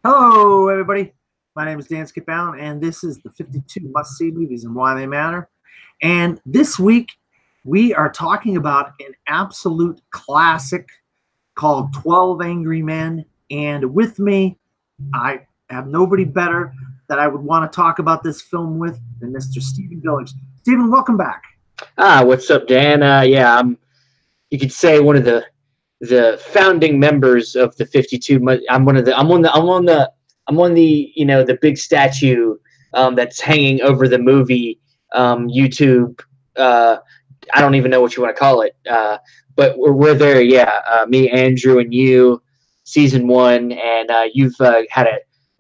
Hello, everybody. My name is Dan Skipbound, and this is the 52 must-see movies and why they matter. And this week, we are talking about an absolute classic called 12 Angry Men. And with me, I have nobody better that I would want to talk about this film with than Mr. Stephen Billings. Stephen, welcome back. What's up, Dan? Yeah, you could say one of the founding members of the 52. I'm on the the big statue that's hanging over the movie YouTube. I don't even know what you want to call it, but we're there. Yeah, me, Andrew, and you, season one, and you've had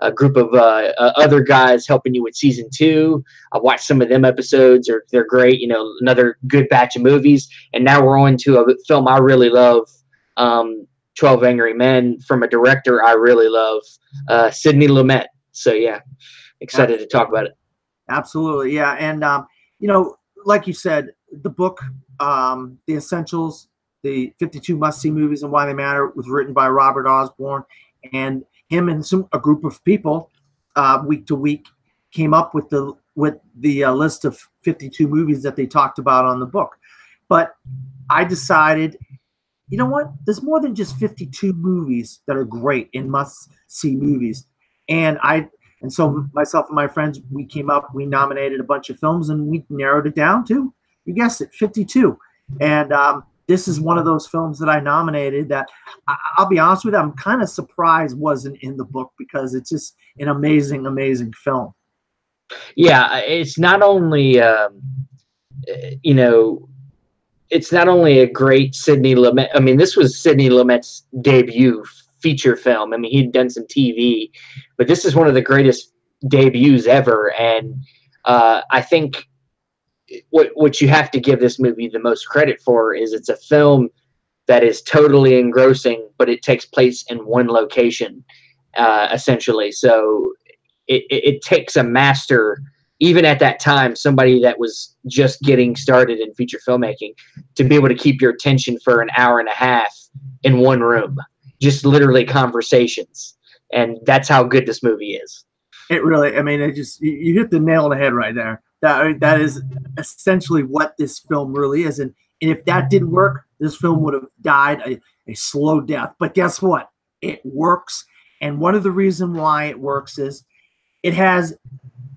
a group of other guys helping you with season two. I've watched some of them episodes; they're great. Another good batch of movies, and now we're on to a film I really love. 12 Angry Men from a director I really love, Sidney Lumet. So yeah, excited to talk about it. Absolutely, yeah. And like you said, the book, The Essentials, the 52 must-see movies and why they matter, was written by Robert Osborne, and him and a group of people, week to week, came up with the list of 52 movies that they talked about on the book. But I decided, you know what? There's more than just 52 movies that are great and must-see movies, and so myself and my friends, we nominated a bunch of films and we narrowed it down to, you guessed it, 52. And this is one of those films that I nominated that I'll be honest with you, I'm kind of surprised wasn't in the book because it's just an amazing, amazing film. Yeah, it's not only you know it's not only a great Sidney Lumet. I mean, this was Sidney Lumet's debut feature film. I mean, he'd done some TV, but this is one of the greatest debuts ever. And I think what you have to give this movie the most credit for is it's a film that is totally engrossing, but it takes place in one location, essentially. So it takes a master, even at that time, somebody that was just getting started in feature filmmaking, to be able to keep your attention for an hour and a half in one room, just literally conversations. And that's how good this movie is. It really, I mean, you hit the nail on the head right there. That is essentially what this film really is. And if that didn't work, this film would have died a slow death. But guess what? It works. And one of the reasons why it works is it has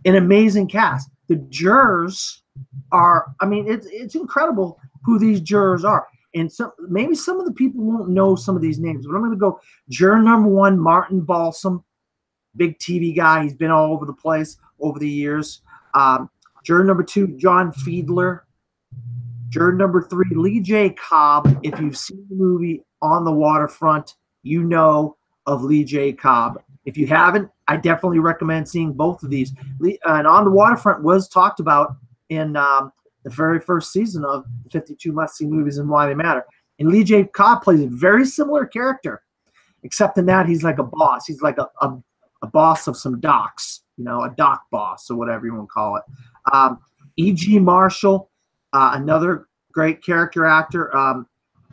an amazing cast. The jurors are, I mean, it's incredible who these jurors are. And maybe some of the people won't know some of these names, but I'm going to go juror number one, Martin Balsam, big TV guy. He's been all over the place over the years. Juror number two, John Fiedler. Juror number three, Lee J. Cobb. If you've seen the movie On the Waterfront, you know of Lee J. Cobb. If you haven't, I definitely recommend seeing both of these. And On the Waterfront was talked about in the very first season of the 52 must-see movies and why they matter. And Lee J. Cobb plays a very similar character, except in that he's like a boss. He's like a boss of some docks, a dock boss or whatever you want to call it. E.G. Marshall, another great character actor.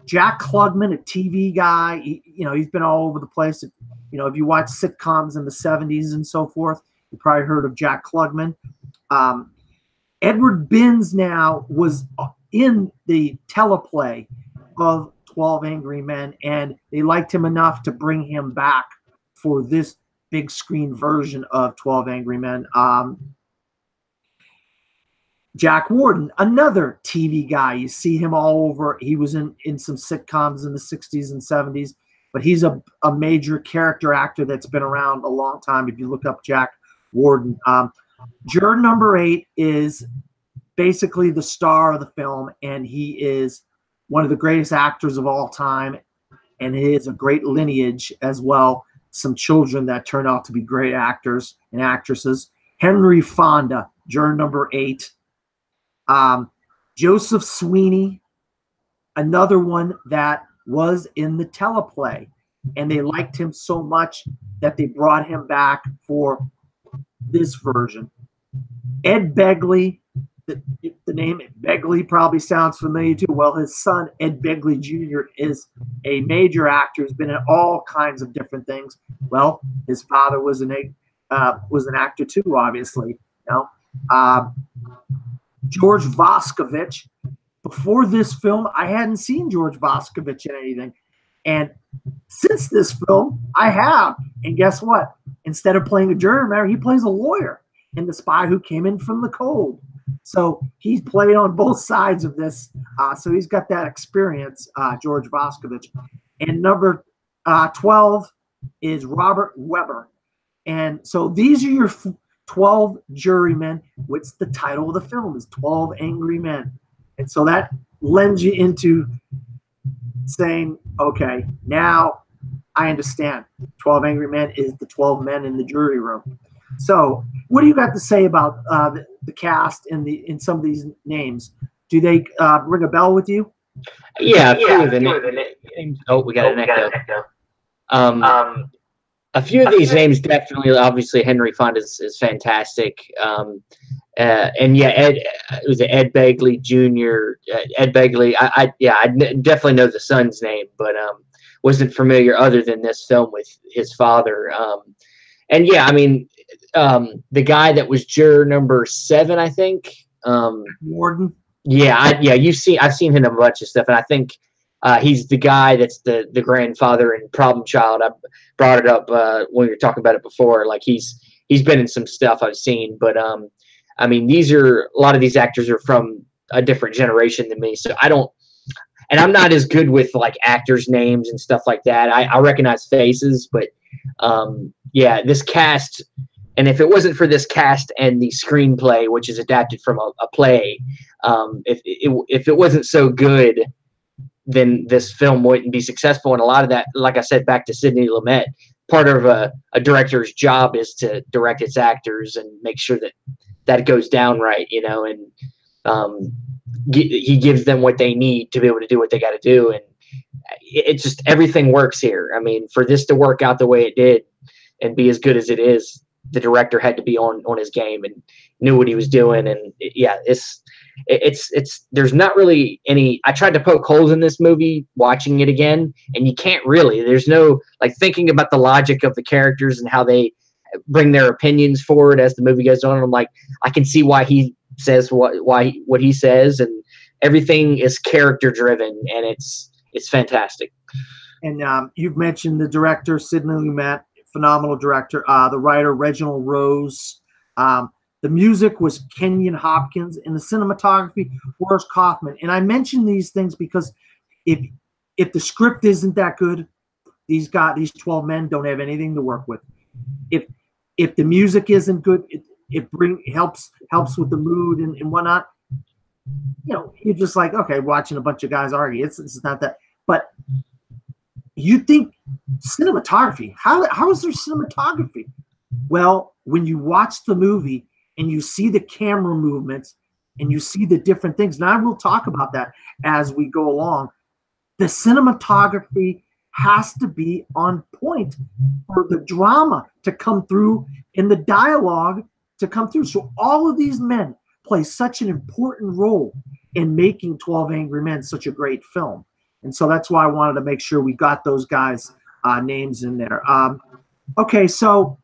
Jack Klugman, a TV guy. He's been all over the place. If you watch sitcoms in the 70s and so forth, you probably heard of Jack Klugman. Edward Binns now was in the teleplay of 12 Angry Men, and they liked him enough to bring him back for this big screen version of 12 Angry Men. Jack Warden, another TV guy. You see him all over. He was in some sitcoms in the 60s and 70s, but he's a major character actor that's been around a long time if you look up Jack Warden. Juror number 8 is basically the star of the film, and he is one of the greatest actors of all time, and he has a great lineage as well. Some children that turn out to be great actors and actresses. Henry Fonda, juror number 8. Joseph Sweeney, another one that was in the teleplay, and they liked him so much that they brought him back for this version. Ed Begley, the name Begley probably sounds familiar too. Well, his son, Ed Begley Jr., is a major actor. He's been in all kinds of different things. Well, his father was an actor too, obviously. George Boscovich. Before this film, I hadn't seen George Boscovich in anything. And since this film, I have. And guess what? Instead of playing a jury member, he plays a lawyer in The Spy Who Came In From the Cold. So he's played on both sides of this. So he's got that experience, George Boscovich. And number 12 is Robert Weber. And so these are your 12 jurymen. What's the title of the film? Is 12 Angry Men. And so that lends you into saying, okay, now I understand. 12 Angry Men is the 12 men in the jury room. So what do you got to say about the cast in some of these names? Do they ring a bell with you? Yeah, a few of the names. Oh, we got an echo. A few of these names definitely, obviously, Henry Fonda is fantastic. And yeah, it was Ed Begley Jr. Ed Begley. I definitely know the son's name, but wasn't familiar other than this film with his father. And yeah, I mean, the guy that was juror number 7, I think. Warden. Yeah, I've seen him in a bunch of stuff, and I think he's the guy that's the grandfather in Problem Child. I brought it up when we were talking about it before. Like he's been in some stuff I've seen, but I mean, a lot of these actors are from a different generation than me, so I'm not as good with like actors' names and stuff like that. I recognize faces, but yeah, this cast, and if it wasn't for this cast and the screenplay, which is adapted from a play, if it wasn't so good, then this film wouldn't be successful. And a lot of that, like I said, back to Sidney Lumet, part of a director's job is to direct its actors and make sure that it goes down right, and he gives them what they need to be able to do what they got to do. And it just, everything works here. I mean, for this to work out the way it did and be as good as it is, the director had to be on his game and knew what he was doing. And it's there's not really any. I tried to poke holes in this movie watching it again, and you can't really. There's no, like, thinking about the logic of the characters and how they bring their opinions forward as the movie goes on. I'm like, I can see why he says what he says, and everything is character driven, and it's fantastic. And you've mentioned the director Sidney Lumet, phenomenal director. The writer Reginald Rose. The music was Kenyon Hopkins, and the cinematography Horace Kaufman. And I mention these things because if the script isn't that good, these 12 men don't have anything to work with. If the music isn't good, it helps with the mood and whatnot. You're just like, okay, watching a bunch of guys argue. It's not that. But you think cinematography? How is there cinematography? Well, when you watch the movie and you see the camera movements and you see the different things, and I will talk about that as we go along, the cinematography has to be on point for the drama to come through and the dialogue to come through. So all of these men play such an important role in making 12 Angry Men such a great film. And so that's why I wanted to make sure we got those guys' names in there. Okay, so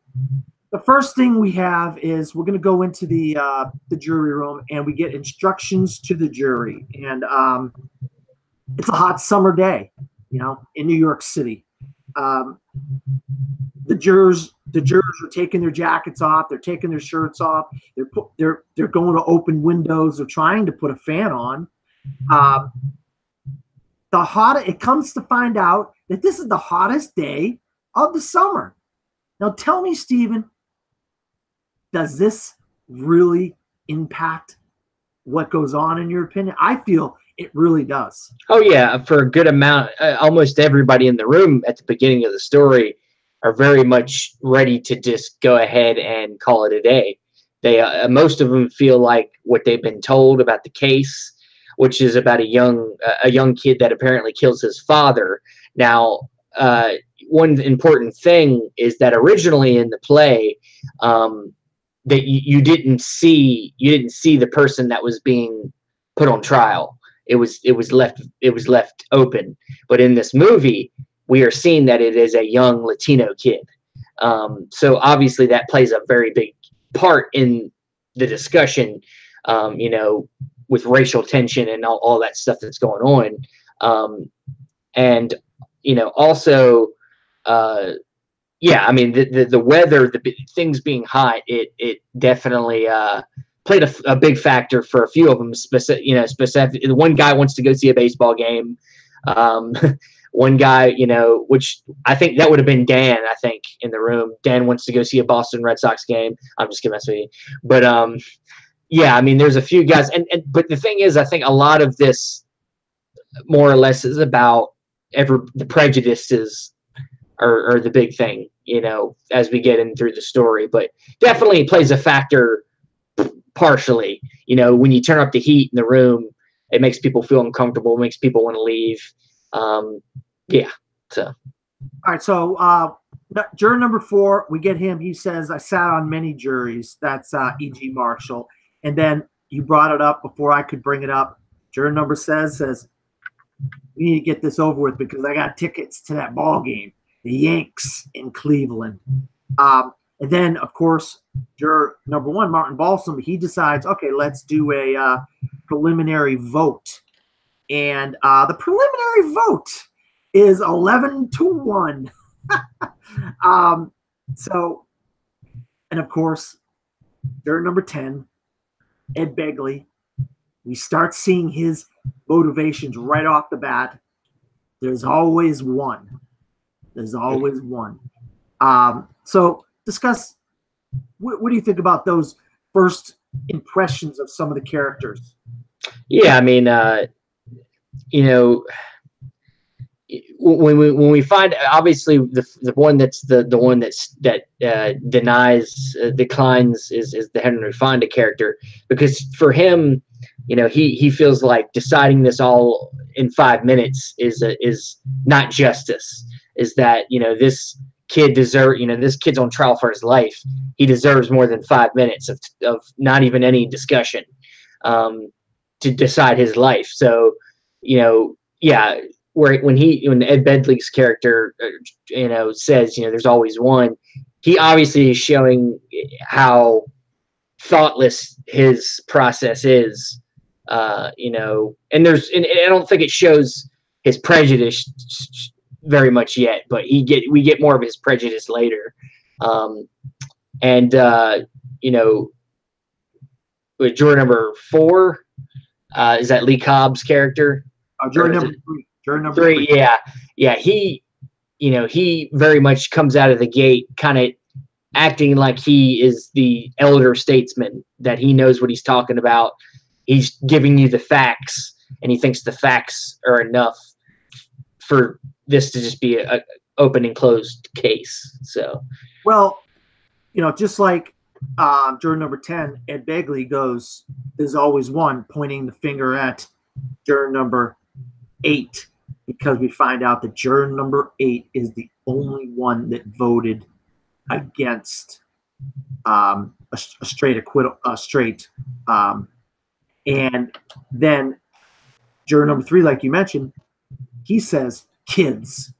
the first thing we have is we're going to go into the jury room, and we get instructions to the jury. And it's a hot summer day, in New York City. The jurors are taking their jackets off. They're taking their shirts off. They're going to open windows. They're trying to put a fan on. It comes to find out that this is the hottest day of the summer. Now tell me, Stephen, does this really impact what goes on in your opinion? I feel it really does. Oh yeah, for a good amount. Almost everybody in the room at the beginning of the story are very much ready to just go ahead and call it a day. They most of them feel like what they've been told about the case, which is about a young kid that apparently kills his father. Now, one important thing is that originally in the play, that you didn't see the person that was being put on trial. It was left open. But in this movie, we are seeing that it is a young Latino kid. So obviously that plays a very big part in the discussion, with racial tension and all that stuff that's going on. And, also, yeah, I mean, the weather, the things being hot, it definitely played a big factor for a few of them. Specific. One guy wants to go see a baseball game. One guy, which I think that would have been Dan, I think, in the room. Dan wants to go see a Boston Red Sox game. I'm just kidding, with you. But, yeah, I mean, there's a few guys. But the thing is, I think a lot of this more or less is about the prejudices are the big thing, as we get in through the story. But definitely plays a factor partially. When you turn up the heat in the room, it makes people feel uncomfortable, makes people want to leave. Yeah. So. All right. So juror number 4, we get him. He says, I sat on many juries. That's E.G. Marshall. And then you brought it up before I could bring it up. Juror number says, we need to get this over with because I got tickets to that ball game, the Yanks in Cleveland. And then, of course, juror number 1, Martin Balsam, he decides, okay, let's do a preliminary vote. And the preliminary vote is 11-1. So, and of course, juror number 10, Ed Begley, we start seeing his motivations right off the bat. There's always one. There's always one. So discuss, what do you think about those first impressions of some of the characters? Yeah, I mean, when we find, obviously the one that's the one that declines is the Henry Fonda character, because for him, he feels like deciding this all in 5 minutes is not justice. Is that this kid this kid's on trial for his life. He deserves more than 5 minutes of not even any discussion to decide his life. So yeah. When Ed Begley's character, says, there's always one, he obviously is showing how thoughtless his process is, and I don't think it shows his prejudice very much yet, but we get more of his prejudice later. With juror number 4, is that Lee Cobb's character? Juror number 3. Juror number 3. Yeah. He very much comes out of the gate kind of acting like he is the elder statesman, that he knows what he's talking about. He's giving you the facts, and he thinks the facts are enough for this to just be a open and closed case. So, well, just like juror number 10, Ed Begley goes, there's always one, pointing the finger at juror number 8, because we find out that juror number 8 is the only one that voted against a straight acquittal, and then juror number 3, like you mentioned, he says kids,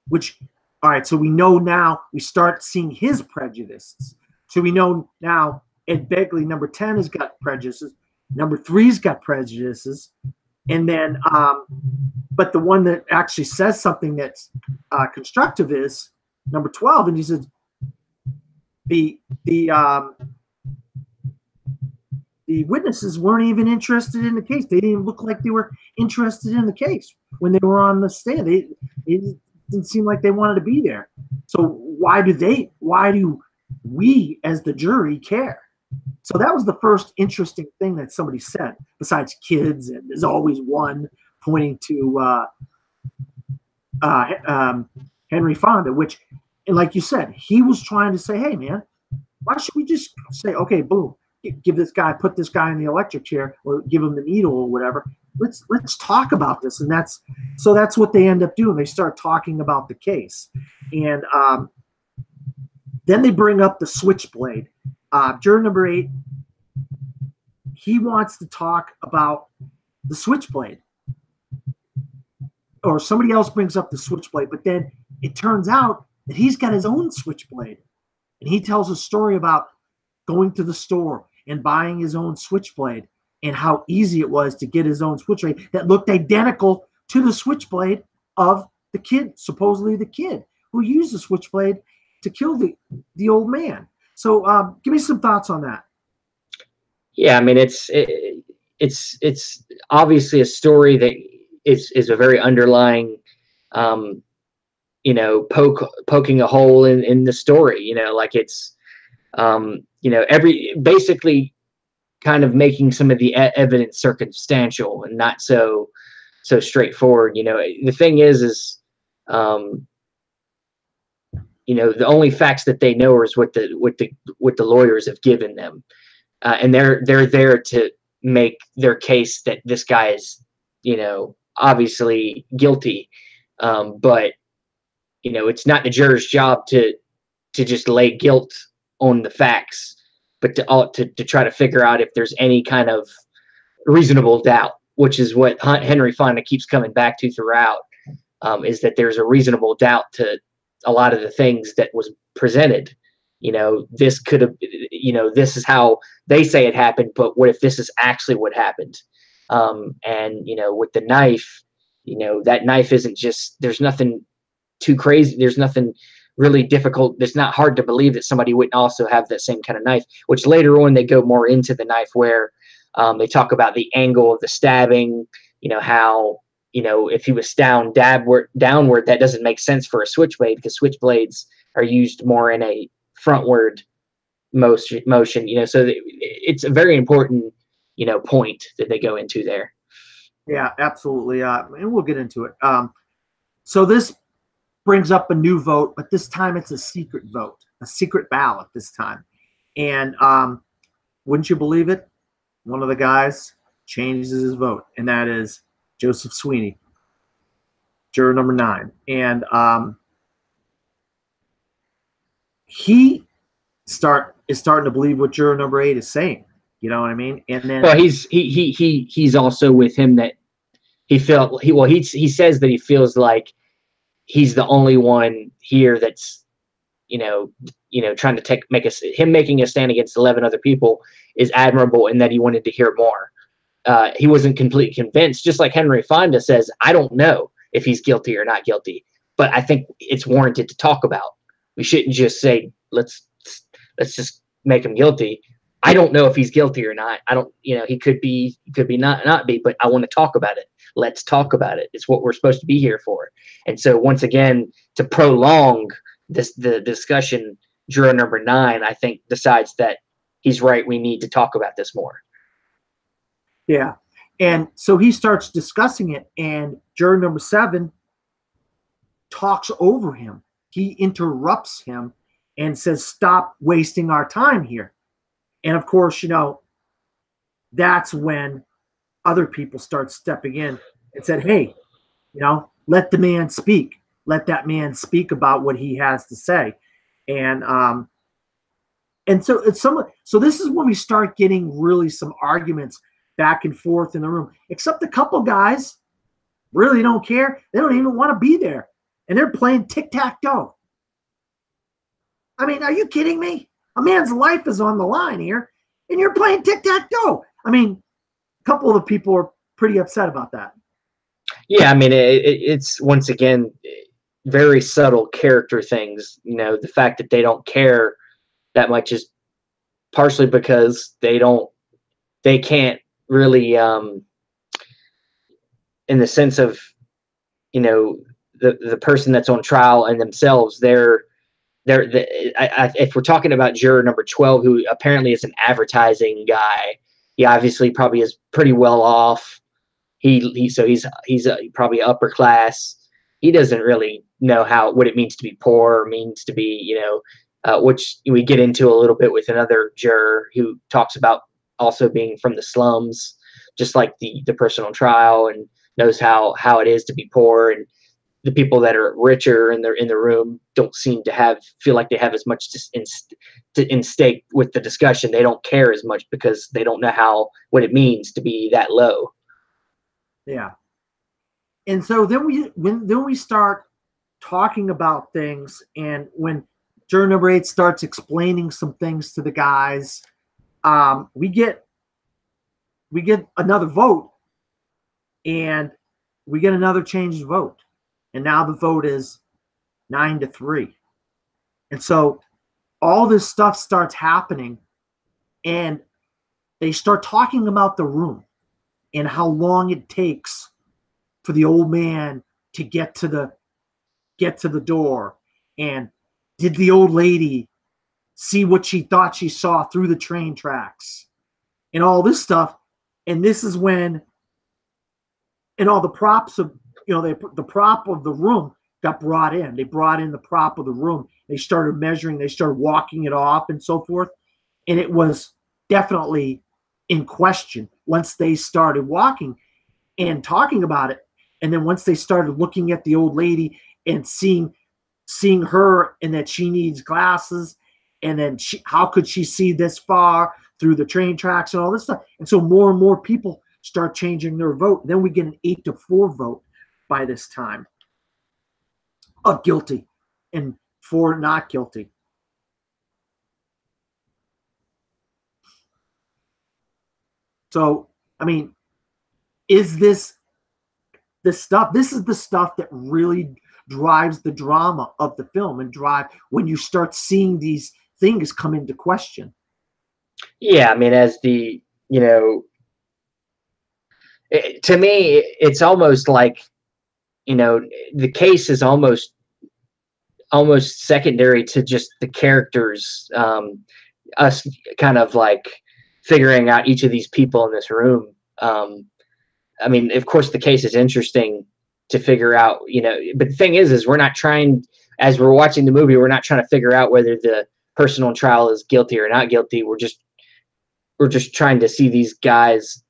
which, all right, so we know now, we start seeing his prejudices. So we know now Ed Begley, number 10, has got prejudices. Number 3's got prejudices. And then, but the one that actually says something that's constructive is number 12. And he says, the witnesses weren't even interested in the case. They didn't look like they were interested in the case when they were on the stand. It didn't seem like they wanted to be there. So why do we as the jury care? So that was the first interesting thing that somebody said, besides kids, and there's always one, pointing to Henry Fonda, which, and like you said, he was trying to say, hey, man, why should we just say, okay, boom, put this guy in the electric chair, or give him the needle or whatever. Let's talk about this. And that's what they end up doing. They start talking about the case. And then they bring up the switchblade. Juror number 8, he wants to talk about the switchblade, or somebody else brings up the switchblade, but then it turns out that he's got his own switchblade, and he tells a story about going to the store and buying his own switchblade and how easy it was to get his own switchblade that looked identical to the switchblade of the kid, supposedly the kid who used the switchblade to kill the old man. So give me some thoughts on that. Yeah, I mean, it's obviously a story that is a very underlying, poking a hole in the story, like it's, basically kind of making some of the evidence circumstantial and not so straightforward. The thing is, the only facts that they know is what the lawyers have given them, and they're there to make their case that this guy is, obviously guilty, but it's not the juror's job to just lay guilt on the facts, but to try to figure out if there's any kind of reasonable doubt, which is what Henry Fonda keeps coming back to throughout, is that there's a reasonable doubt to a lot of the things that was presented. This could have, this is how they say it happened, but what if this is actually what happened? And with the knife, that knife isn't just, there's nothing too crazy. There's nothing really difficult. It's not hard to believe that somebody wouldn't also have that same kind of knife, which later on they go more into the knife where they talk about the angle of the stabbing, how, if he was downward, that doesn't make sense for a switchblade because switchblades are used more in a frontward motion, so it's a very important, point that they go into there. Yeah, absolutely. And we'll get into it. So this brings up a new vote, but this time it's a secret vote, a secret ballot this time. And wouldn't you believe it? One of the guys changes his vote, and that is Joseph Sweeney, juror number 9. And he is starting to believe what juror number 8 is saying. You know what I mean? And then, well, he's also with him that he says that he feels like he's the only one here that's trying to making a stand against 11 other people is admirable, and that he wanted to hear more. He wasn't completely convinced, just like Henry Fonda says, I don't know if he's guilty or not guilty, but I think it's warranted to talk about. We shouldn't just say, let's just make him guilty. I don't know if he's guilty or not. I don't, he could be not be, but I want to talk about it. Let's talk about it. It's what we're supposed to be here for. And so once again, to prolong the discussion, juror number 9, I think, decides that he's right. We need to talk about this more. Yeah. And so he starts discussing it, and juror number 7 talks over him. He interrupts him and says, stop wasting our time here. And of course, that's when other people start stepping in and said, hey, let the man speak. Let that man speak about what he has to say. And so this is when we start getting really some arguments back and forth in the room, except a couple guys really don't care. They don't even want to be there. And they're playing tic-tac-toe. I mean, are you kidding me? A man's life is on the line here, and you're playing tic-tac-toe. I mean, a couple of the people are pretty upset about that. Yeah, I mean, it's once again very subtle character things. The fact that they don't care that much is partially because they can't really, in the sense of, the person that's on trial and themselves, if we're talking about juror number 12, who apparently is an advertising guy, he obviously probably is pretty well off. He's probably upper class. He doesn't really know what it means to be poor, or means to be, which we get into a little bit with another juror who talks about also being from the slums, just like the person on trial, and knows how it is to be poor. And the people that are richer in the room don't seem to feel like they have as much in stake with the discussion. They don't care as much because they don't know what it means to be that low. Yeah. And so then we start talking about things, and when juror number 8 starts explaining some things to the guys, we get another vote, and we get another changed vote, and now the vote is 9-3, and so all this stuff starts happening, and they start talking about the room and how long it takes for the old man to get to the door, and did the old lady see what she thought she saw through the train tracks, and all this stuff. And this is when, and all the props of, the prop of the room got brought in. They brought in the prop of the room. They started measuring, they started walking it off and so forth. And it was definitely in question once they started walking and talking about it. And then once they started looking at the old lady and seeing her, and that she needs glasses, and then how could she see this far through the train tracks and all this stuff. And so more and more people start changing their vote. And then we get an 8-4 vote by this time of guilty and 4 not guilty. So, I mean, is this stuff? This is the stuff that really drives the drama of the film, and drive when you start seeing these things come into question. Yeah, I mean, as the, to me, it's almost like, the case is almost secondary to just the characters, us kind of like figuring out each of these people in this room. I mean, of course, the case is interesting to figure out, but the thing is we're not trying, as we're watching the movie, we're not trying to figure out whether the person on trial is guilty or not guilty. We're just trying to see these guys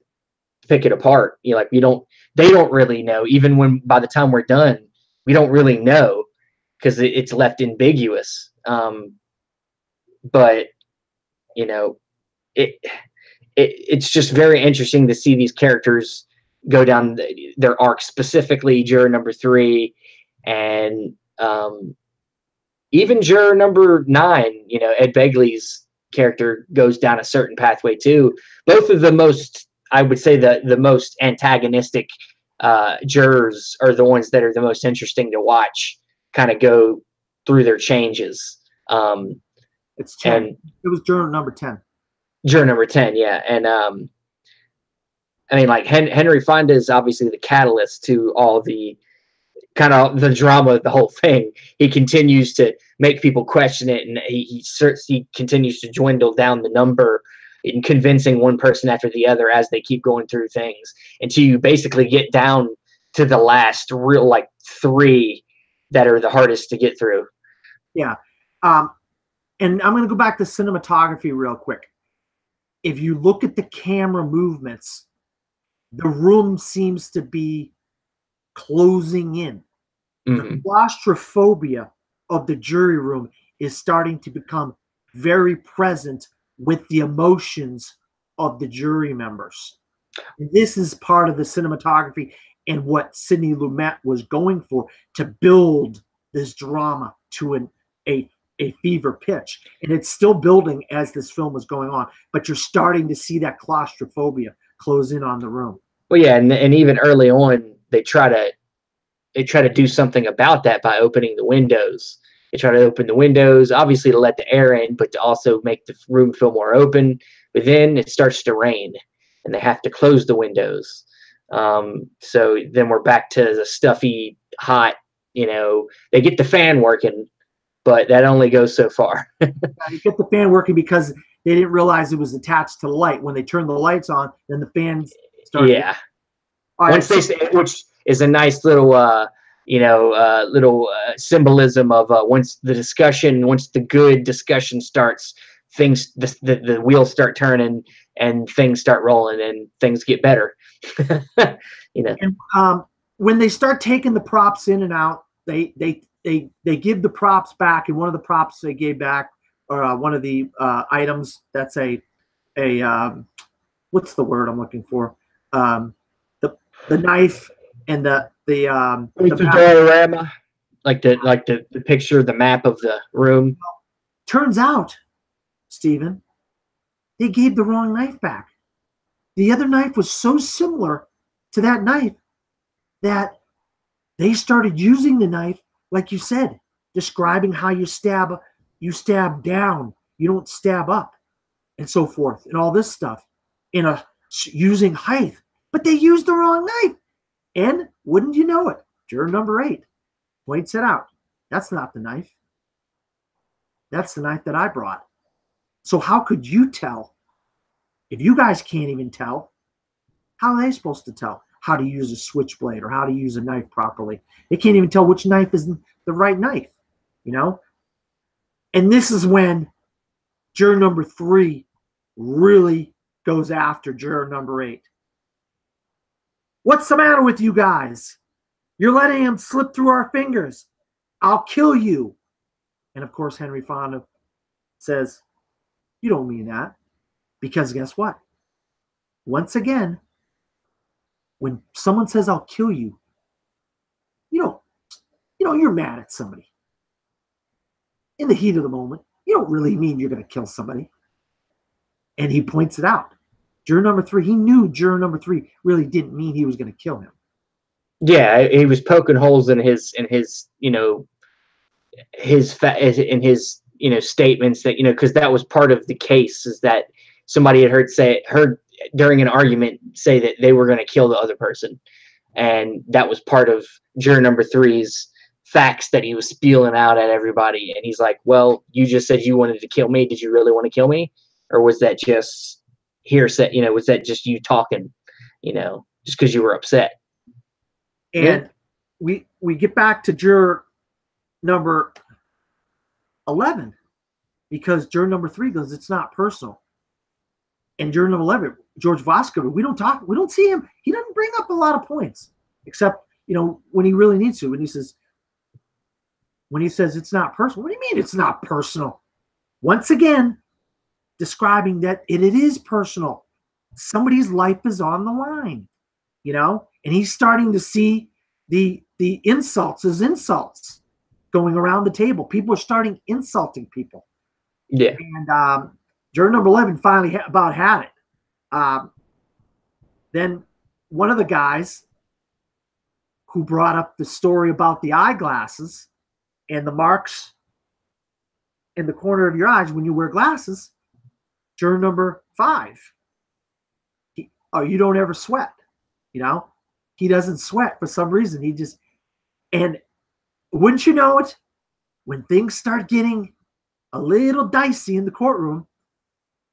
pick it apart. Like they don't really know, even when by the time we're done, we don't really know, because it's left ambiguous. But it's just very interesting to see these characters go down their arc, specifically juror number 3, and even juror number 9. Ed Begley's character goes down a certain pathway too. Both of the most, I would say, the most antagonistic jurors are the ones that are the most interesting to watch, kind of go through their changes. It's 10. It was juror number 10. Juror number 10, yeah. And I mean, like Henry Fonda is obviously the catalyst to all the kind of the drama of the whole thing. He continues to make people question it, and he continues to dwindle down the number in convincing one person after the other as they keep going through things, until you basically get down to the last real, like, 3 that are the hardest to get through. Yeah. And I'm going to go back to cinematography real quick. If you look at the camera movements, the room seems to be closing in. Mm-hmm. The claustrophobia of the jury room is starting to become very present with the emotions of the jury members. And this is part of the cinematography and what Sidney Lumet was going for, to build this drama to a fever pitch. And it's still building as this film is going on, but you're starting to see that claustrophobia close in on the room. Well, yeah, and even early on, they try to do something about that by opening the windows. They try to open the windows, obviously to let the air in, but to also make the room feel more open. But then it starts to rain, and they have to close the windows. So then we're back to the stuffy, hot, they get the fan working, but that only goes so far. You get the fan working because they didn't realize it was attached to the light. When they turn the lights on, then the fans start. Yeah. Once they say, which is a nice little, symbolism of once the good discussion starts, things, the wheels start turning and things start rolling and things get better. And when they start taking the props in and out, they give the props back, and one of the props they gave back, or one of the items, that's a what's the word I'm looking for? the knife and the diorama, like the picture, the map of the room. Turns out, Stephen, they gave the wrong knife back. The other knife was so similar to that knife that they started using the knife, like you said, describing how you stab down, you don't stab up, and so forth, and all this stuff using height. But they used the wrong knife. And wouldn't you know it, juror number 8 points it out. That's not the knife. That's the knife that I brought. So how could you tell? If you guys can't even tell, how are they supposed to tell how to use a switchblade or how to use a knife properly? They can't even tell which knife is the right knife, you know? And this is when juror number 3 really goes after juror number 8. What's the matter with you guys? You're letting him slip through our fingers. I'll kill you. And of course, Henry Fonda says, you don't mean that. Because guess what? Once again, when someone says, I'll kill you, you're mad at somebody. In the heat of the moment, you don't really mean you're going to kill somebody. And he points it out. Juror number 3, he knew juror number 3 really didn't mean he was going to kill him. Yeah, he was poking holes in his statements that, because that was part of the case, is that somebody had heard during an argument say that they were going to kill the other person. And that was part of juror number 3's facts that he was spewing out at everybody. And he's like, well, you just said you wanted to kill me. Did you really want to kill me? Or was that just hearsay? Was that just you talking, just because you were upset? And we get back to juror number 11, because juror number 3 goes, it's not personal. And juror number 11, George Boscovich, we don't see him. He doesn't bring up a lot of points, except, when he really needs to. When he says it's not personal, what do you mean it's not personal? Once again, describing that it is personal. Somebody's life is on the line, and he's starting to see the insults as insults going around the table. People are starting insulting people. Yeah. And juror number 11 finally about had it. Then one of the guys who brought up the story about the eyeglasses and the marks in the corner of your eyes when you wear glasses, juror number 5. You don't ever sweat. He doesn't sweat for some reason. And wouldn't you know it, when things start getting a little dicey in the courtroom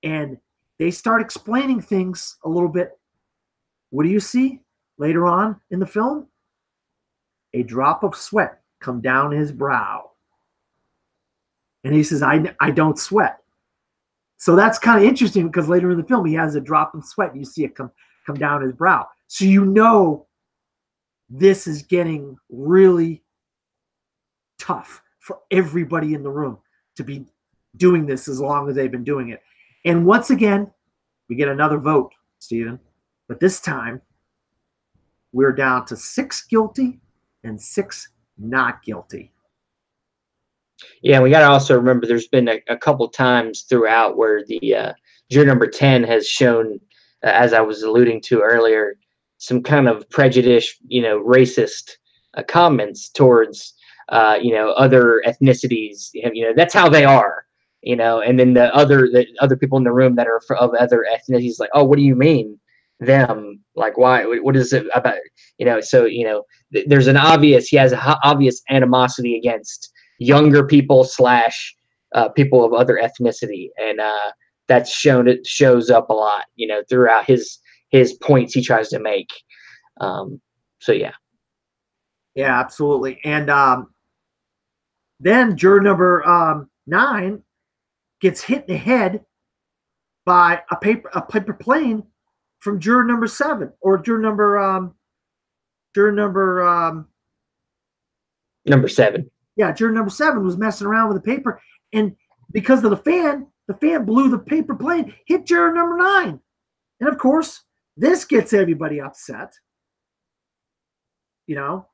and they start explaining things a little bit, what do you see later on in the film? A drop of sweat come down his brow. And he says, I don't sweat. So that's kind of interesting, because later in the film, he has a drop of sweat. You see it come down his brow. So this is getting really tough for everybody in the room to be doing this as long as they've been doing it. And once again, we get another vote, Stephen. But this time, we're down to 6 guilty and 6 not guilty. Yeah, we got to also remember there's been a couple times throughout where the juror number 10 has shown, as I was alluding to earlier, some kind of prejudice, racist comments towards, other ethnicities. That's how they are, and then the other people in the room that are of other ethnicities, like, oh, what do you mean them? Like, why? What is it about? So, there's he has an obvious animosity against younger people / people of other ethnicity, and it shows up a lot, throughout his points he tries to make. So yeah, absolutely. And then juror number 9 gets hit in the head by a paper plane from juror number 7, or juror number 7. Yeah, juror number 7 was messing around with the paper, and because of the fan blew the paper plane, hit juror number 9. And of course, this gets everybody upset. you know.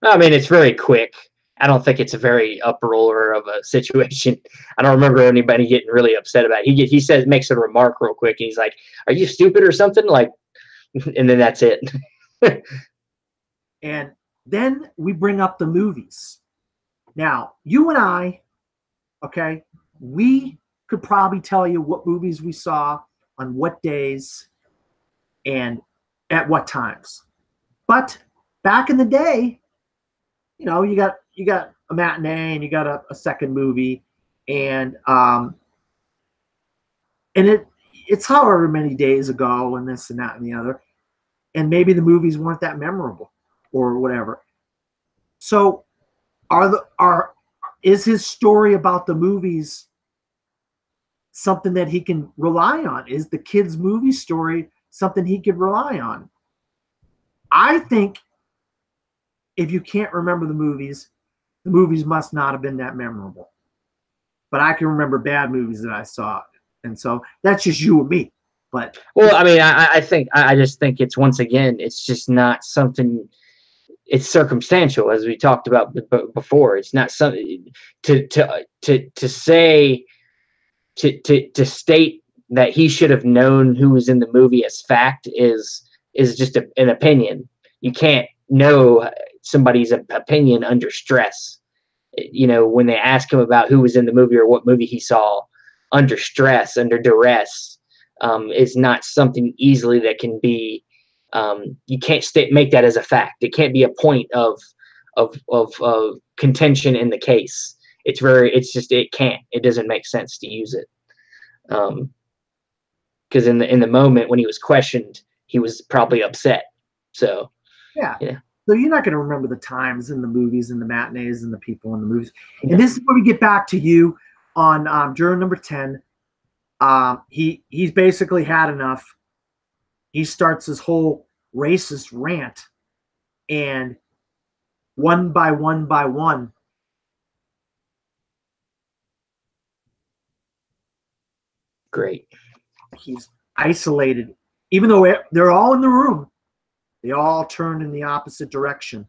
I mean, it's very quick. I don't think it's a very uproar of a situation. I don't remember anybody getting really upset about it. He says, makes a remark real quick. And he's like, "Are you stupid or something?" Like, and then that's it. And then we bring up the movies. Now, you and I, okay, we could probably tell you what movies we saw on what days and at what times. But back in the day, you know, you got a matinee and you got a second movie, and it's however many days ago, and this and that and the other, and maybe the movies weren't that memorable or whatever. So is his story about the movies something that he can rely on? Is the kid's movie story something he could rely on? I think if you can't remember the movies must not have been that memorable. But I can remember bad movies that I saw, and so that's just you and me. But well, I mean, I just think it's, once again, it's just not something. It's circumstantial, as we talked about before. It's not something to say, to state that he should have known who was in the movie as fact is just an opinion. You can't know somebody's opinion under stress. You know, when they ask him about who was in the movie or what movie he saw, under stress, under duress, is not something easily that can be. You can't make that as a fact. It can't be a point of contention in the case. It can't. It doesn't make sense to use it. Because in the moment when he was questioned, he was probably upset. So yeah. So you're not going to remember the times in the movies and the matinees and the people in the movies. Yeah. And this is where we get back to you on juror number 10. He's basically had enough. He starts his whole racist rant, and one by one, great. He's isolated. Even though they're all in the room, they all turn in the opposite direction.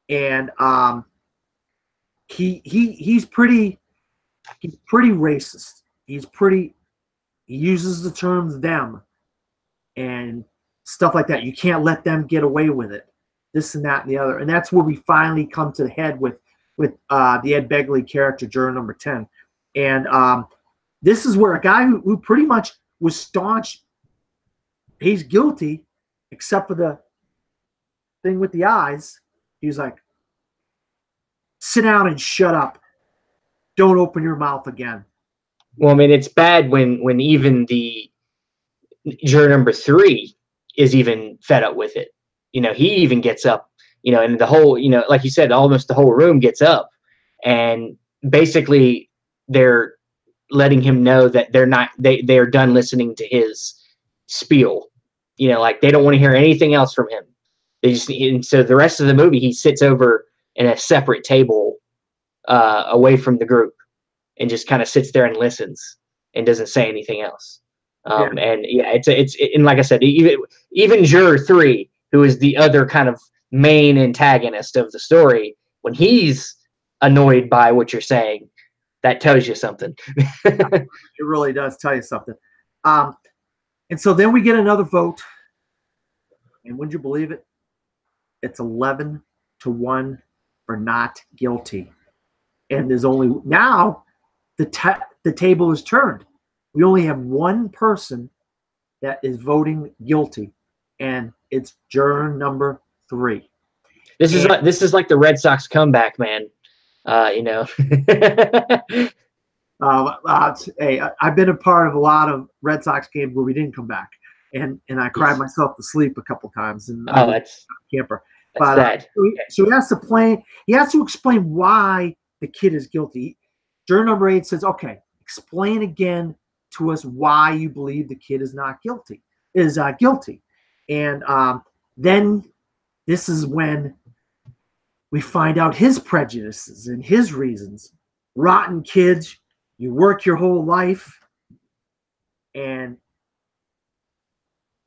And he's pretty racist. He uses the terms them and stuff like that. You can't let them get away with it. This and that and the other. And that's where we finally come to the head with the Ed Begley character, juror number 10. And this is where a guy who pretty much was staunch, he's guilty, except for the thing with the eyes. He was like, sit down and shut up. Don't open your mouth again. Well, I mean, it's bad when even the juror number 3 is even fed up with it. You know, he even gets up, you know, and the whole, you know, like you said, almost the whole room gets up, and basically they're letting him know that they're done listening to his spiel. You know, like they don't want to hear anything else from him. And so the rest of the movie, he sits over in a separate table away from the group and just kind of sits there and listens and doesn't say anything else. And yeah, and like I said, even juror 3, who is the other kind of main antagonist of the story, when he's annoyed by what you're saying, that tells you something. It really does tell you something. And so then we get another vote, and would you believe it? It's 11-1 for not guilty. And there's only now the table is turned. We only have one person that is voting guilty, and it's juror number 3. This is like the Red Sox comeback, man. You know. Hey, I've been a part of a lot of Red Sox games where we didn't come back, and I cried myself to sleep a couple times. And that's camper. That's sad. So he has to explain why the kid is guilty. Juror number 8 says, "Okay, explain again to us why you believe the kid is guilty." And then this is when we find out his prejudices and his reasons. Rotten kids, you work your whole life, and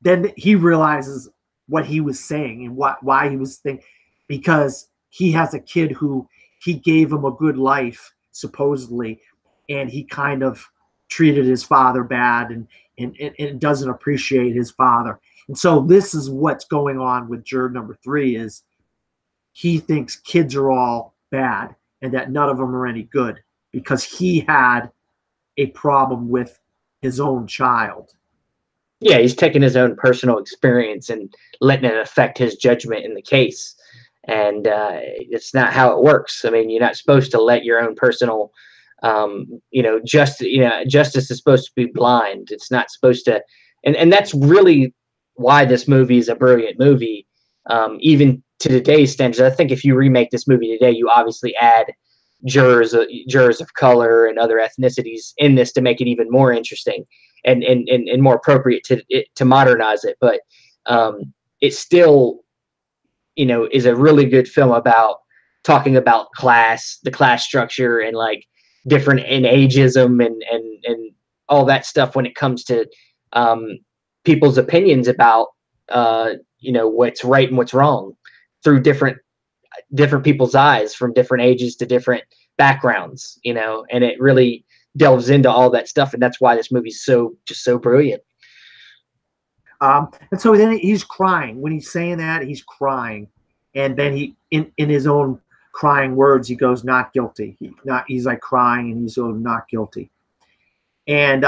then he realizes what he was saying and why he was thinking, because he has a kid who he gave him a good life supposedly, and he kind of treated his father bad and doesn't appreciate his father. And so this is what's going on with juror number 3 is he thinks kids are all bad and that none of them are any good because he had a problem with his own child. Yeah, he's taking his own personal experience and letting it affect his judgment in the case. And it's not how it works. I mean, you're not supposed to let your own personal, justice is supposed to be blind. It's not supposed to, and that's really why this movie is a brilliant movie, even to today's standards. I think if you remake this movie today, you obviously add jurors of color and other ethnicities in this to make it even more interesting and more appropriate to modernize it. But it still, is a really good film about talking about the class structure and like different in ageism and all that stuff when it comes to people's opinions about what's right and what's wrong through different people's eyes from different ages to different backgrounds, and it really delves into all that stuff. And that's why this movie's so brilliant. And so then he's crying when he's saying that. He's crying, and then he, in his own crying words, he goes, "Not guilty." He's like crying, and he's not guilty. And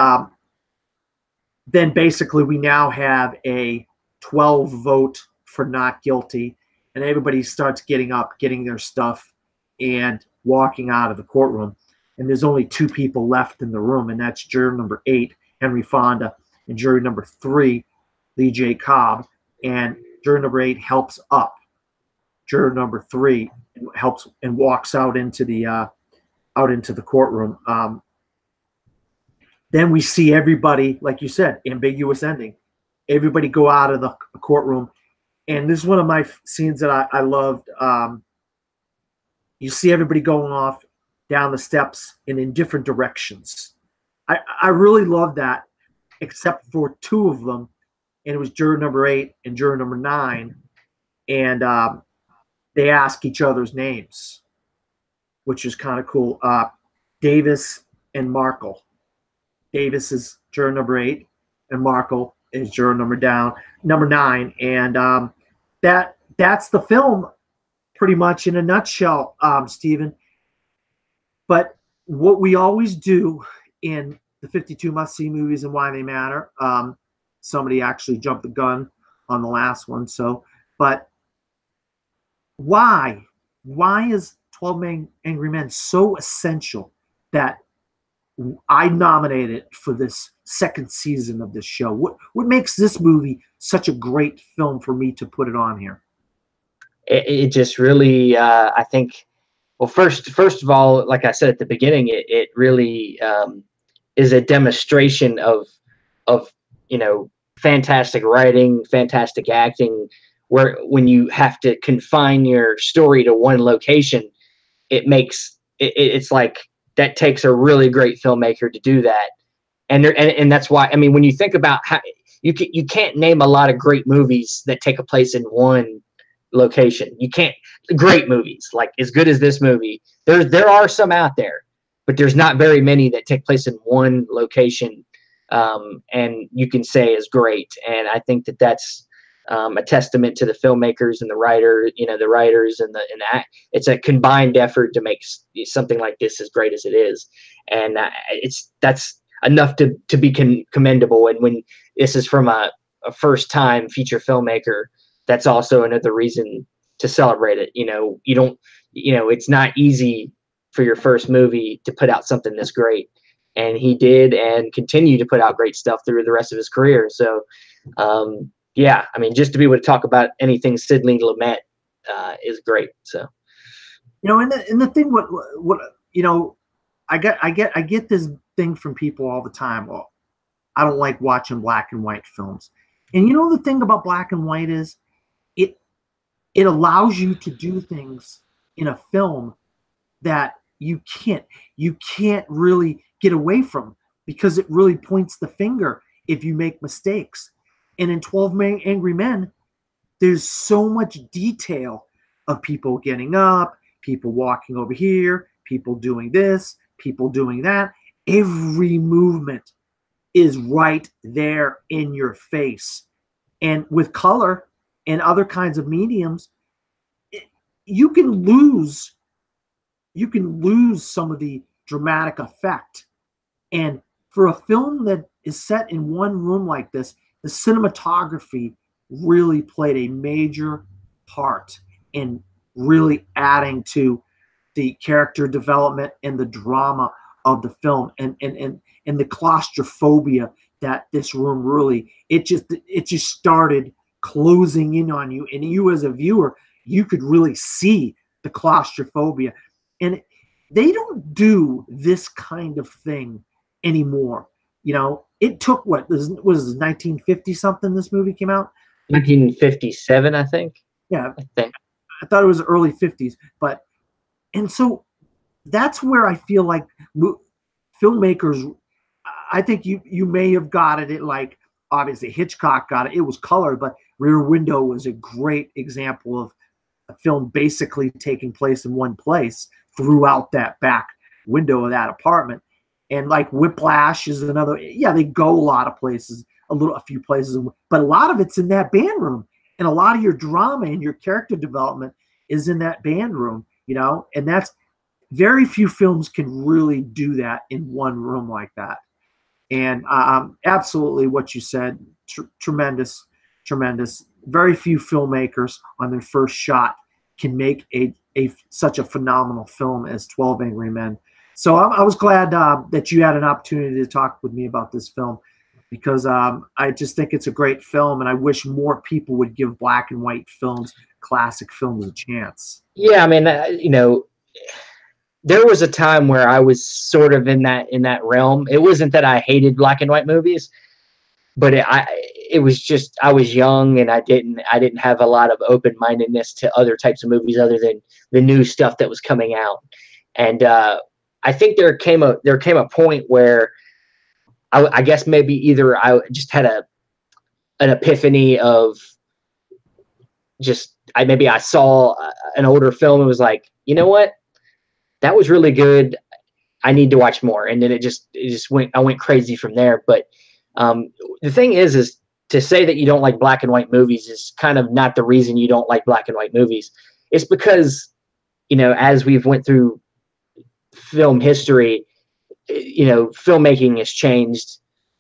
then basically, we now have a 12 vote for not guilty, and everybody starts getting up, getting their stuff, and walking out of the courtroom. And there's only 2 people left in the room, and that's juror number 8, Henry Fonda, and juror number 3, Lee J. Cobb. And juror number 8 helps up juror number 3 and helps and walks out into the courtroom. Then we see everybody, like you said, ambiguous ending. Everybody go out of the courtroom. And this is one of my scenes that I loved. You see everybody going off down the steps and in different directions. I really love that, except for 2 of them. And it was juror number 8 and juror number 9. And they ask each other's names, which is kind of cool. Davis and Markle. Davis is juror number 8, and Markle is juror number 9. And that's the film pretty much in a nutshell, Stephen. But what we always do in the 52 must-see movies and why they matter, somebody actually jumped the gun on the last one. But why is 12 Angry Men so essential that I nominated it for this second season of this show? What makes this movie such a great film for me to put it on here? It just really, I think, well, first of all, like I said at the beginning, it really is a demonstration of fantastic writing, fantastic acting, where when you have to confine your story to one location, it's like that takes a really great filmmaker to do that. And that's why, I mean, when you think about how you can't name a lot of great movies that take a place in one location. You can't, great movies like as good as this movie. There are some out there, but there's not very many that take place in one location, and you can say is great. And I think that's a testament to the filmmakers and the writers and it's a combined effort to make something like this as great as it is. And that's enough to be commendable. And when this is from a first time feature filmmaker, that's also another reason to celebrate it. It's not easy for your first movie to put out something this great. And he did and continue to put out great stuff through the rest of his career. So, yeah, I mean, just to be able to talk about anything Sidney Lumet is great. So, and the thing, I get this thing from people all the time. Well, I don't like watching black and white films. And the thing about black and white is it allows you to do things in a film that you can't really get away from, because it really points the finger if you make mistakes. And in 12 Angry Men, there's so much detail of people getting up, people walking over here, people doing this, people doing that. Every movement is right there in your face. And with color and other kinds of mediums, you can lose some of the dramatic effect. And for a film that is set in one room like this, the cinematography really played a major part in really adding to the character development and the drama of the film, and the claustrophobia that this room really, it just started closing in on you, and you as a viewer, you could really see the claustrophobia. And they don't do this kind of thing anymore. You know, it took what was 1950 something this movie came out? 1957, I think. Yeah, I thought it was early 50s, but and so that's where I feel like filmmakers, I think you may have got it, like obviously Hitchcock got it. It was colored, but Rear Window was a great example of a film basically taking place in one place throughout that back window of that apartment. And like Whiplash is another, yeah, they go a lot of places, a few places, but a lot of it's in that band room. And a lot of your drama and your character development is in that band room, you know, and that's very few films can really do that in one room like that. And absolutely what you said, tremendous. Very few filmmakers on their first shot can make such a phenomenal film as 12 Angry Men. So I was glad that you had an opportunity to talk with me about this film, because I just think it's a great film, and I wish more people would give black and white films, classic films, a chance. Yeah, I mean, you know, there was a time where I was sort of in that realm. It wasn't that I hated black and white movies, but it was just I was young, and I didn't have a lot of open-mindedness to other types of movies other than the new stuff that was coming out. And I think there came a point where I guess maybe either I just had an epiphany of just maybe I saw an older film and was like, you know what, that was really good. I need to watch more. And then it just I went crazy from there. But the thing is to say that you don't like black and white movies is kind of not the reason you don't like black and white movies. It's because, you know, as we've went through film history, you know, filmmaking has changed,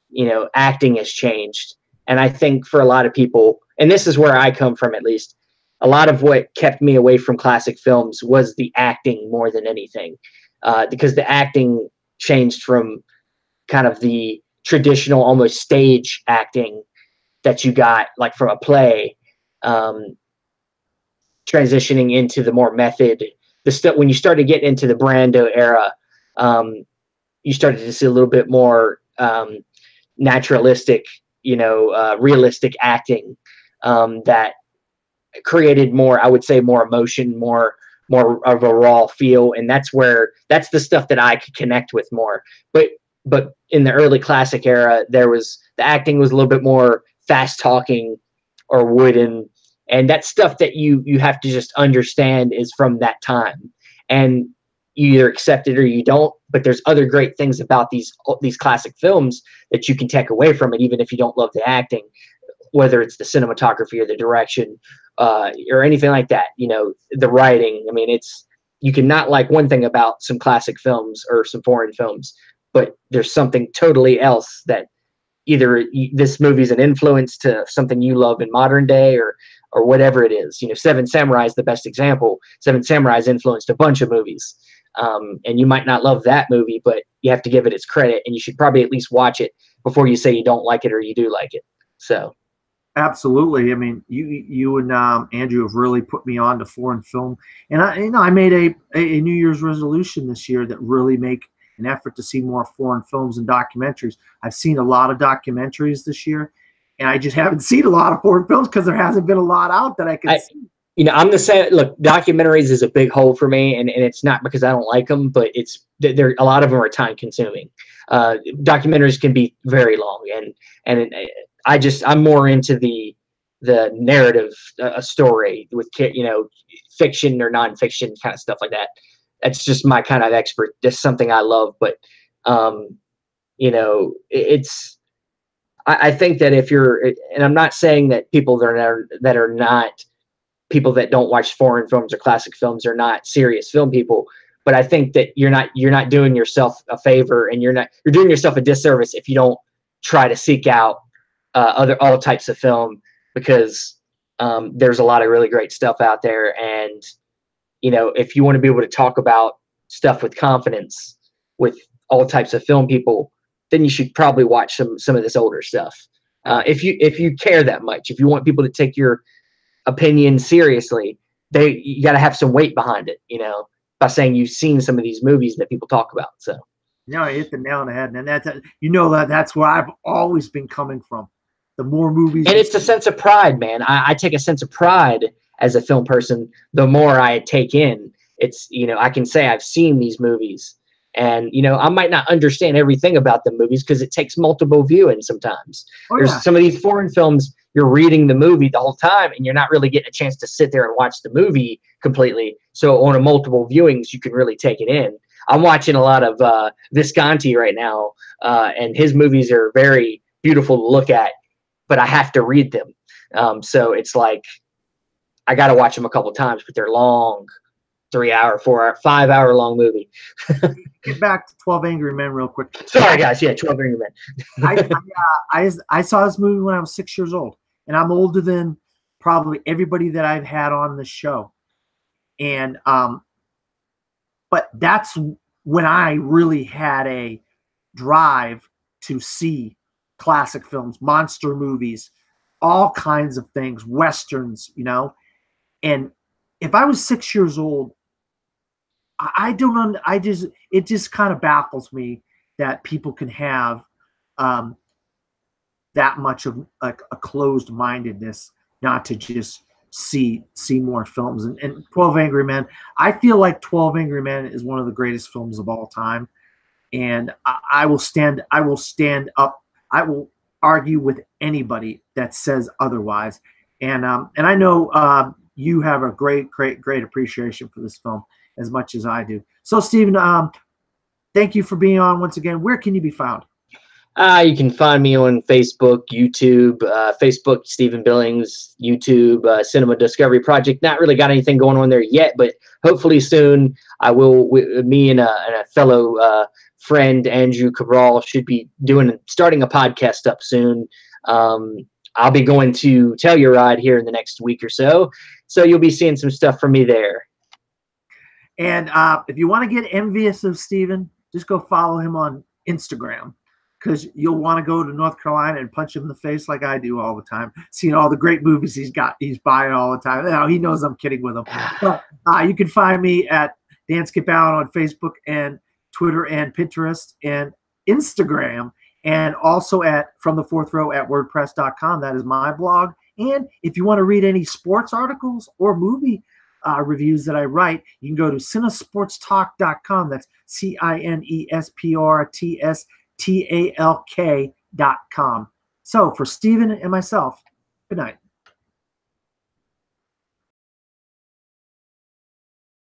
you know, acting has changed. And I think for a lot of people, and this is where I come from, at least, a lot of what kept me away from classic films was the acting more than anything, because the acting changed from kind of the traditional, almost stage acting that you got like from a play, transitioning into the more method. The stuff when you started getting into the Brando era, you started to see a little bit more naturalistic, you know, realistic acting that created more, I would say, more emotion, more of a raw feel. And that's the stuff that I could connect with more. But in the early classic era, the acting was a little bit more fast talking or wooden. And that stuff that you have to just understand is from that time. And you either accept it or you don't. But there's other great things about these classic films that you can take away from it, even if you don't love the acting, whether it's the cinematography or the direction or anything like that. You know, the writing. I mean, you can not like one thing about some classic films or some foreign films, but there's something totally else that either this movie's an influence to something you love in modern day or whatever it is. You know, Seven Samurai is the best example. Seven Samurai has influenced a bunch of movies. And you might not love that movie, but you have to give it its credit, and you should probably at least watch it before you say you don't like it or you do like it. So, absolutely. I mean, you and Andrew have really put me on to foreign film, and I made a New Year's resolution this year that really make an effort to see more foreign films and documentaries. I've seen a lot of documentaries this year, and I just haven't seen a lot of foreign films because there hasn't been a lot out that I could see. You know, I'm the same. Look, documentaries is a big hole for me, and it's not because I don't like them, but a lot of them are time consuming. Documentaries can be very long, and I'm more into the the narrative, a story with, fiction or nonfiction kind of stuff like that. That's just my kind of expert. That's something I love. But, I think that if you're, and I'm not saying that people that are not people that don't watch foreign films or classic films are not serious film people, but I think that you're not doing yourself a favor, and you're doing yourself a disservice if you don't try to seek out all types of film, because there's a lot of really great stuff out there. And if you want to be able to talk about stuff with confidence with all types of film people, then you should probably watch some of this older stuff. If you care that much, if you want people to take your opinion seriously, you got to have some weight behind it, by saying you've seen some of these movies that people talk about. So, I hit the nail on the head, and that's where I've always been coming from. The more movies, and it's a sense of pride, man. I take a sense of pride as a film person. The more I take in, it's I can say I've seen these movies. And, I might not understand everything about the movies because it takes multiple viewing sometimes. There's some of these foreign films, you're reading the movie the whole time and you're not really getting a chance to sit there and watch the movie completely. So on a multiple viewings, you can really take it in. I'm watching a lot of Visconti right now, and his movies are very beautiful to look at, but I have to read them. So it's like I got to watch them a couple times, but they're long. 3 hour, 4 hour, 5 hour long movie. Get back to 12 Angry Men real quick. Sorry, guys. Yeah, 12 Angry Men. I saw this movie when I was 6 years old, and I'm older than probably everybody that I've had on the show. And but that's when I really had a drive to see classic films, monster movies, all kinds of things, westerns, And if I was 6 years old, it just kind of baffles me that people can have that much of a closed mindedness not to just see more films. And 12 Angry Men, I feel like 12 Angry Men is one of the greatest films of all time. And I will stand up. I will argue with anybody that says otherwise. And I know you have a great appreciation for this film as much as I do. So, Stephen, thank you for being on once again. Where can you be found? You can find me on Facebook, YouTube, Facebook, Stephen Billings, YouTube, Cinema Discovery Project. Not really got anything going on there yet, but hopefully soon I will. Me and a fellow friend, Andrew Cabral, should be starting a podcast up soon. I'll be going to Telluride here in the next week or so. So you'll be seeing some stuff from me there. And if you want to get envious of Stephen, just go follow him on Instagram, because you'll want to go to North Carolina and punch him in the face like I do all the time, seeing all the great movies he's buying all the time. Now, he knows I'm kidding with him. But you can find me at Dan Skip Allen on Facebook and Twitter and Pinterest and Instagram, and also at From the Fourth Row at WordPress.com. That is my blog. And if you want to read any sports articles or movie reviews that I write, you can go to cinesportstalk.com. That's CINESPORTSTALK.com. So for Stephen and myself, good night.